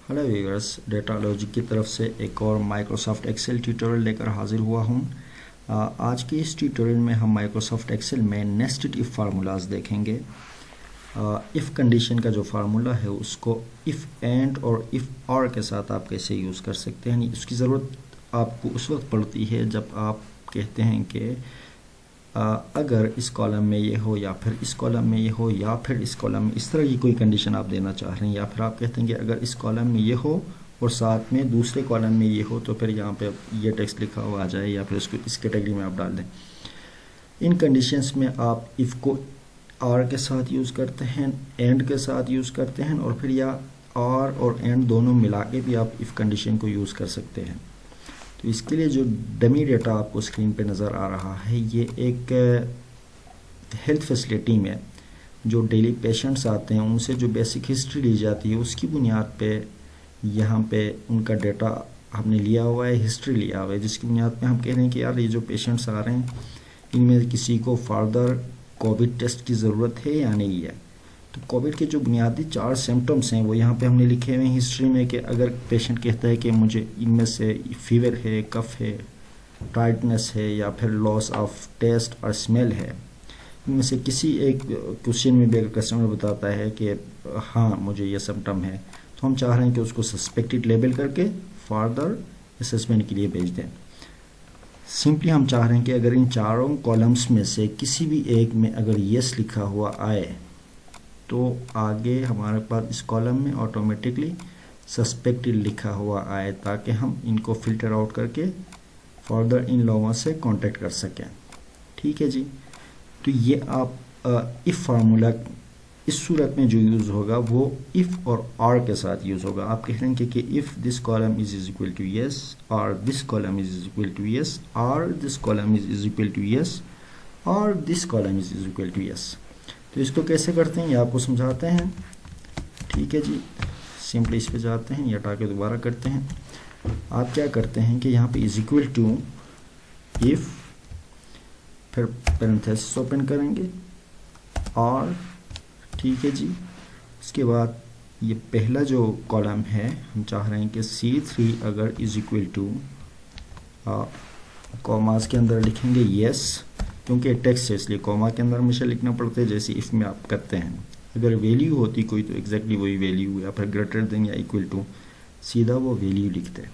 Hello viewers, data logic की तरफ से एक और माइक्रोसॉफ्ट एक्सेल ट्यूटोरियल लेकर हाजिर हुआ हूँ। आज के इस ट्यूटोरियल में हम माइक्रोसॉफ्ट एक्सेल में नेस्टेड इफ़ फार्मूलाज देखेंगे। इफ़ कंडीशन का जो फार्मूला है उसको इफ़ एंड और इफ़ और के साथ आप कैसे यूज़ कर सकते हैं। उसकी ज़रूरत आपको उस वक्त पड़ती है जब आप कहते हैं कि अगर इस कॉलम में ये हो या फिर इस कॉलम में ये हो या फिर इस कॉलम में इस तरह की कोई कंडीशन आप देना चाह रहे हैं, या फिर आप कहते हैं कि अगर इस कॉलम में ये हो और साथ में दूसरे कॉलम में ये हो तो फिर यहाँ पे ये टेक्स्ट लिखा हुआ आ जाए, या फिर उसको इस कैटेगरी में आप डाल दें। इन कंडीशंस में आप इफ़ को आर के साथ यूज़ करते हैं, एंड के साथ यूज़ करते हैं, और फिर या आर और एंड दोनों मिला के भी आप इफ़ कंडीशन को यूज़ कर सकते हैं। तो इसके लिए जो डमी डेटा आपको स्क्रीन पे नज़र आ रहा है, ये एक हेल्थ फैसिलिटी में जो डेली पेशेंट्स आते हैं उनसे जो बेसिक हिस्ट्री ली जाती है उसकी बुनियाद पे यहाँ पे उनका डेटा हमने लिया हुआ है, हिस्ट्री लिया हुआ है, जिसकी बुनियाद पे हम कह रहे हैं कि यार ये जो पेशेंट्स आ रहे हैं इनमें किसी को फर्दर कोविड टेस्ट की ज़रूरत है या नहीं है। तो कोविड के जो बुनियादी 4 सिम्टम्स हैं वो यहाँ पे हमने लिखे हुए हैं हिस्ट्री में, कि अगर पेशेंट कहता है कि मुझे इनमें से फीवर है, कफ है, टाइटनेस है या फिर लॉस ऑफ टेस्ट और स्मेल है, इनमें से किसी एक क्वेश्चन में भी अगर कस्टमर बताता है कि हाँ मुझे ये सिम्टम है, तो हम चाह रहे हैं कि उसको सस्पेक्टेड लेबल करके फर्दर असेसमेंट के लिए भेज दें। सिंपली हम चाह रहे हैं कि अगर इन चारों कॉलम्स में से किसी भी एक में अगर येस लिखा हुआ आए तो आगे हमारे पास इस कॉलम में ऑटोमेटिकली सस्पेक्टेड लिखा हुआ आए, ताकि हम इनको फिल्टर आउट करके फर्दर इन लोगों से कांटेक्ट कर सकें। ठीक है जी। तो ये आप इफ़ फार्मूला इस सूरत में जो यूज़ होगा वो इफ़ और आर के साथ यूज़ होगा। आप कह रहे हैं कि if this column is equal to yes, और this column is equal to yes, और this column is equal to yes, और this column is equal to yes. तो इसको कैसे करते हैं ये आपको समझाते हैं। ठीक है जी। सिंपली इस पे जाते हैं, ये हटा के दोबारा करते हैं। आप क्या करते हैं कि यहाँ पे इज इक्वल टू इफ़, फिर पैरेंथेसिस ओपन करेंगे और, ठीक है जी। इसके बाद ये पहला जो कॉलम है हम चाह रहे हैं कि C3 अगर इज इक्वल टू कॉमास के अंदर लिखेंगे येस, क्योंकि टेक्स्ट है इसलिए कॉमा के अंदर हमेशा लिखना पड़ता है, जैसे इफ़ में आप करते हैं। अगर वैल्यू होती कोई तो एग्जैक्टली वही वैल्यू, या फिर ग्रेटर देन या इक्वल टू सीधा वो वैल्यू लिखते हैं।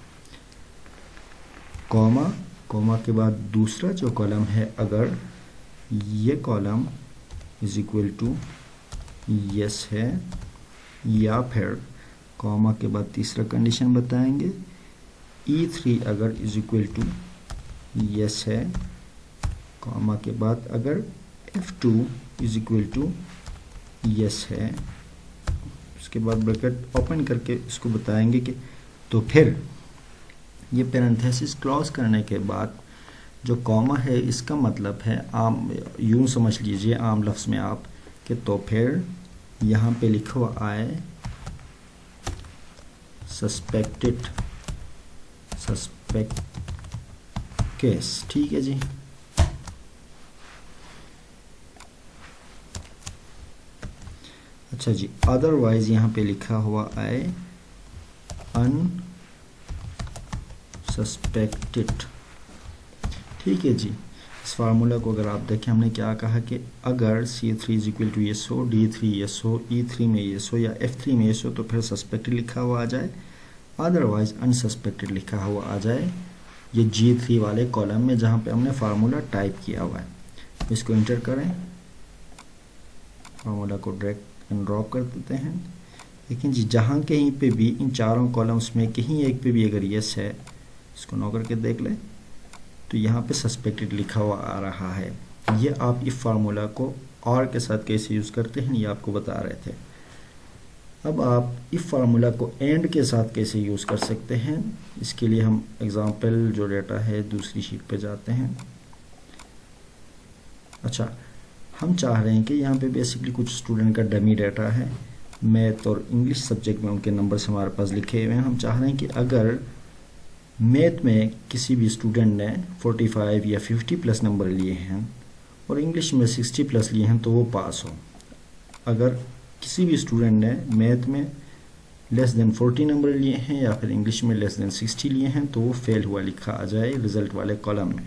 कॉमा, कॉमा के बाद दूसरा जो कॉलम है अगर ये column is equal to yes है, या फिर कॉमा के बाद तीसरा कंडीशन बताएंगे E3 अगर इज इक्वल टू यस है, कॉमा के बाद अगर F2 is equal to yes है, उसके बाद ब्रैकेट ओपन करके इसको बताएंगे कि, तो फिर ये पैरेंथेसिस क्लोज करने के बाद जो कॉमा है इसका मतलब है, आम यूं समझ लीजिए आम लफ्ज़ में आप, कि तो फिर यहाँ पे लिखा हुआ आए सस्पेक्ट केस। ठीक है जी। अच्छा जी, अदरवाइज यहाँ पे लिखा हुआ आए अनसस्पेक्टेड। ठीक है जी। इस फार्मूला को अगर आप देखें, हमने क्या कहा कि अगर C3 is equal to yes हो, D3 येस हो, E3 में येस हो या F3 में येस हो तो फिर सस्पेक्टेड लिखा हुआ आ जाए, अदरवाइज अनसस्पेक्टेड लिखा हुआ आ जाए ये G3 वाले कॉलम में जहाँ पे हमने फार्मूला टाइप किया हुआ है। इसको इंटर करें, फार्मूला को ड्रैग एंड ड्रॉप कर देते हैं। लेकिन जी जहाँ कहीं पे भी इन चारों कॉलम्स में कहीं एक पे भी अगर येस है, इसको नो करके देख लें, तो यहाँ पे सस्पेक्टेड लिखा हुआ आ रहा है। ये आप इस फार्मूला को और के साथ कैसे यूज़ करते हैं ये आपको बता रहे थे। अब आप इस फार्मूला को एंड के साथ कैसे यूज़ कर सकते हैं, इसके लिए हम एग्जाम्पल जो डेटा है दूसरी शीट पे जाते हैं। अच्छा, हम चाह रहे हैं कि यहाँ पे बेसिकली कुछ स्टूडेंट का डमी डाटा है, मैथ और इंग्लिश सब्जेक्ट में उनके नंबर्स हमारे पास लिखे हुए हैं। हम चाह रहे हैं कि अगर मैथ में किसी भी स्टूडेंट ने 45 या 50 प्लस नंबर लिए हैं और इंग्लिश में 60 प्लस लिए हैं तो वो पास हो। अगर किसी भी स्टूडेंट ने मैथ में लेस देन 40 नंबर लिए हैं या फिर इंग्लिश में लेस देन 60 लिए हैं तो वो फेल हुआ लिखा आ जाए रिजल्ट वाले कॉलम में।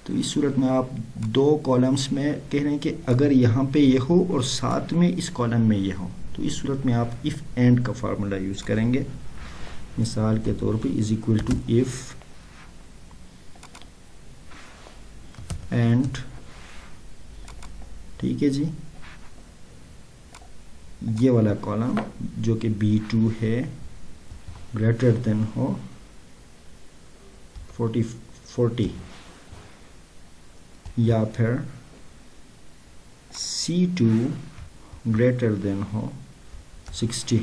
तो इस सूरत में आप दो कॉलम्स में कह रहे हैं कि अगर यहाँ पे ये हो और साथ में इस कॉलम में ये हो, तो इस सूरत में आप इफ़ एंड का फार्मूला यूज़ करेंगे। मिसाल के तौर पे is equal to if and, ठीक है जी, ये वाला कॉलम जो कि B2 है ग्रेटर देन हो 40 या फिर C2 ग्रेटर देन हो 60,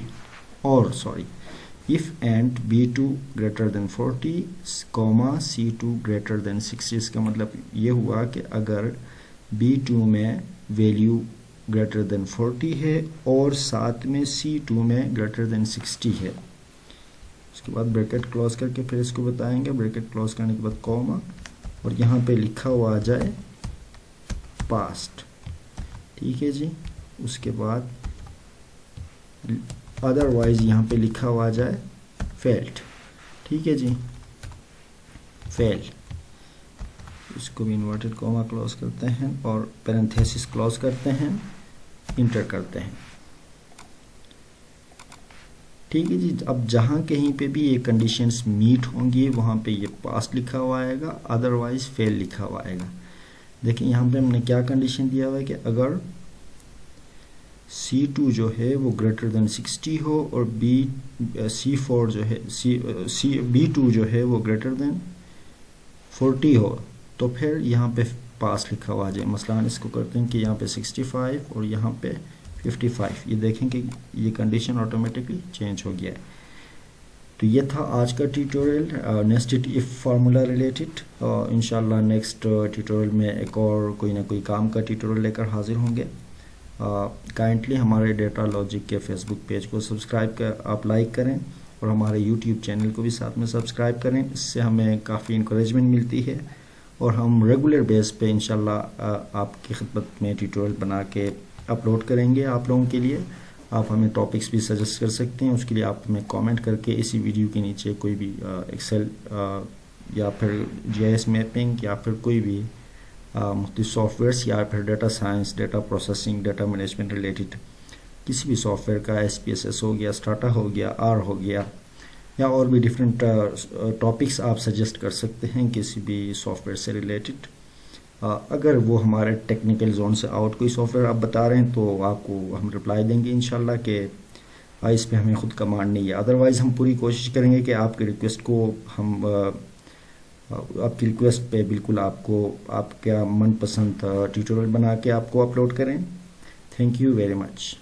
और sorry if and B2 greater than 40 comma C2 greater than 60। इसका मतलब ये हुआ कि अगर B2 में वैल्यू ग्रेटर देन 40 है और साथ में C2 में ग्रेटर देन 60 है। उसके बाद ब्रैकेट क्लोज करके फिर इसको बताएंगे। ब्रैकेट क्लोज करने के बाद कॉमा और यहाँ पे लिखा हुआ आ जाए पास्ट, ठीक है जी। उसके बाद अदरवाइज यहाँ पे लिखा हुआ आ जाए फेल्ड, ठीक है जी, फेल। इसको भी इन्वर्टेड कॉमा क्लोज करते हैं और पैरेंथेसिस क्लोज करते हैं, इंटर करते हैं, ठीक है जी। अब जहाँ कहीं पे भी ये कंडीशंस मीट होंगी वहाँ पे ये पास्ट लिखा हुआ आएगा, अदरवाइज फेल लिखा हुआ आएगा। देखिए यहाँ पे हमने क्या कंडीशन दिया हुआ है कि अगर C2 जो है वो ग्रेटर देन 60 हो और C4 जो है B2 जो है वो ग्रेटर देन 40 हो, तो फिर यहाँ पे पास लिखा हुआ आ जाए। मसलन इसको करते हैं कि यहाँ पे 65 और यहाँ पे 55, ये देखें कि ये कंडीशन ऑटोमेटिकली चेंज हो गया है। तो ये था आज का tutorial nested if formula related. इंशाल्लाह नेक्स्ट ट्यूटोरियल में एक और कोई ना कोई काम का ट्यूटोरियल लेकर हाजिर होंगे। काइंडली हमारे डेटा लॉजिक के फेसबुक पेज को सब्सक्राइब कर आप लाइक करें और हमारे यूट्यूब चैनल को भी साथ में सब्सक्राइब करें। इससे हमें काफ़ी इंकरेजमेंट मिलती है और हम रेगुलर बेस पे इंशाल्लाह आपकी खिदमत में ट्यूटोरियल बना के अपलोड करेंगे आप लोगों के लिए। आप हमें टॉपिक्स भी सजेस्ट कर सकते हैं, उसके लिए आप हमें कमेंट करके इसी वीडियो के नीचे कोई भी एक्सेल या फिर GIS मैपिंग या फिर कोई भी मुख्तलिफ सॉफ्टवेयर्स या फिर data science, data processing, data management related किसी भी सॉफ्टवेयर का SPSS हो गया, स्टाटा हो गया, R हो गया या और भी डिफरेंट टॉपिक्स आप सजेस्ट कर सकते हैं किसी भी सॉफ्टवेयर से रिलेटेड। अगर वो हमारे टेक्निकल जोन से आउट कोई सॉफ्टवेयर आप बता रहे हैं तो आपको हम रिप्लाई देंगे इंशाल्लाह कि इस पे हमें खुद कमांड नहीं है। अदरवाइज़ हम पूरी कोशिश करेंगे कि आपकी रिक्वेस्ट को हम आपकी रिक्वेस्ट पे बिल्कुल आपको आपका मनपसंद ट्यूटोरियल बना के आपको अपलोड करें। Thank you very much.